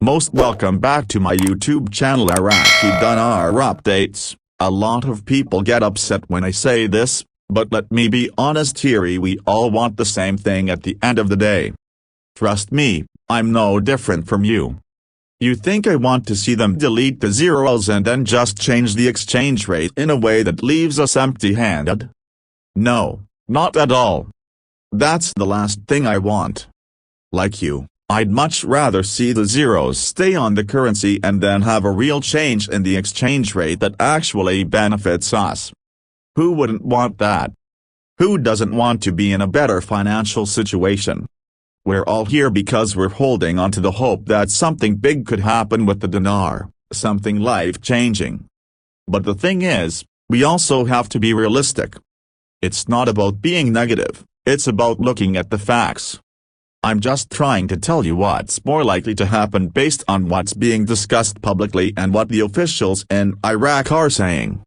Most welcome back to my YouTube channel Iraqi Dinar Updates. A lot of people get upset when I say this, but let me be honest here, we all want the same thing at the end of the day. Trust me, I'm no different from you. You think I want to see them delete the zeros and then just change the exchange rate in a way that leaves us empty-handed? No, not at all. That's the last thing I want. Like you, I'd much rather see the zeros stay on the currency and then have a real change in the exchange rate that actually benefits us. Who wouldn't want that? Who doesn't want to be in a better financial situation? We're all here because we're holding on to the hope that something big could happen with the dinar, something life-changing. But the thing is, we also have to be realistic. It's not about being negative, it's about looking at the facts. I'm just trying to tell you what's more likely to happen based on what's being discussed publicly and what the officials in Iraq are saying.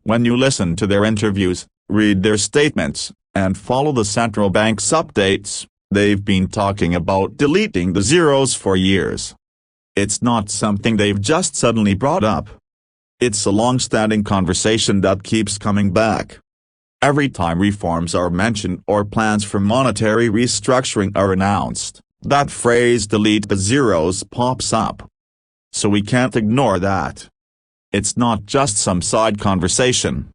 When you listen to their interviews, read their statements, and follow the central bank's updates, they've been talking about deleting the zeros for years. It's not something they've just suddenly brought up. It's a long-standing conversation that keeps coming back. Every time reforms are mentioned or plans for monetary restructuring are announced, that phrase "delete the zeros" pops up. So we can't ignore that. It's not just some side conversation.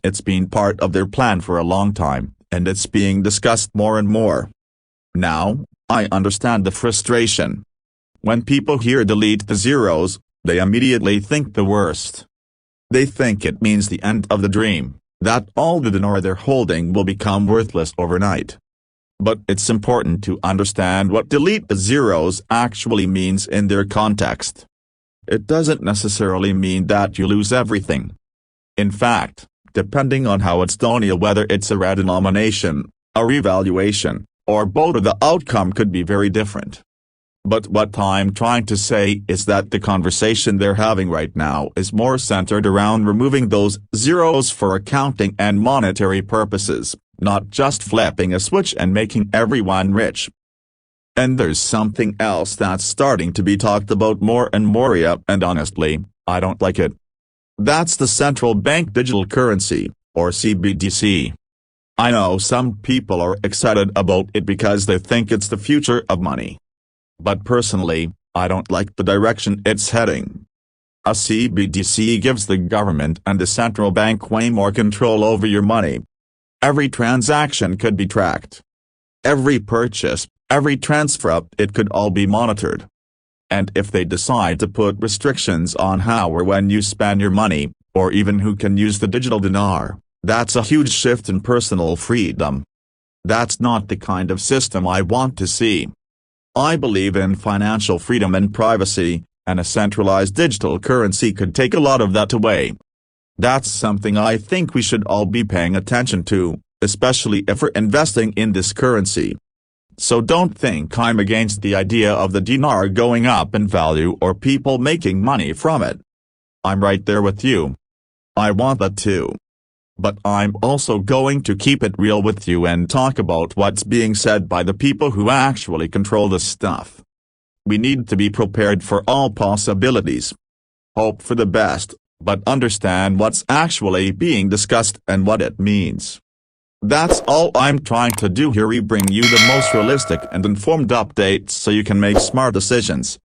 It's been part of their plan for a long time, and it's being discussed more and more. Now, I understand the frustration. When people hear "delete the zeros," they immediately think the worst. They think it means the end of the dream, that all the dinar they're holding will become worthless overnight. But it's important to understand what "delete the zeros" actually means in their context. It doesn't necessarily mean that you lose everything. In fact, depending on how it's done, whether it's a redenomination, a revaluation, or both, the outcome could be very different. But what I'm trying to say is that the conversation they're having right now is more centered around removing those zeros for accounting and monetary purposes, not just flipping a switch and making everyone rich. And there's something else that's starting to be talked about more and more, and honestly, I don't like it. That's the central bank digital currency, or CBDC. I know some people are excited about it because they think it's the future of money. But personally, I don't like the direction it's heading. A CBDC gives the government and the central bank way more control over your money. Every transaction could be tracked. Every purchase, every transfer, it could all be monitored. And if they decide to put restrictions on how or when you spend your money, or even who can use the digital dinar, that's a huge shift in personal freedom. That's not the kind of system I want to see. I believe in financial freedom and privacy, and a centralized digital currency could take a lot of that away. That's something I think we should all be paying attention to, especially if we're investing in this currency. So don't think I'm against the idea of the dinar going up in value or people making money from it. I'm right there with you. I want that too. But I'm also going to keep it real with you and talk about what's being said by the people who actually control this stuff. We need to be prepared for all possibilities. Hope for the best, but understand what's actually being discussed and what it means. That's all I'm trying to do here. We bring you the most realistic and informed updates so you can make smart decisions.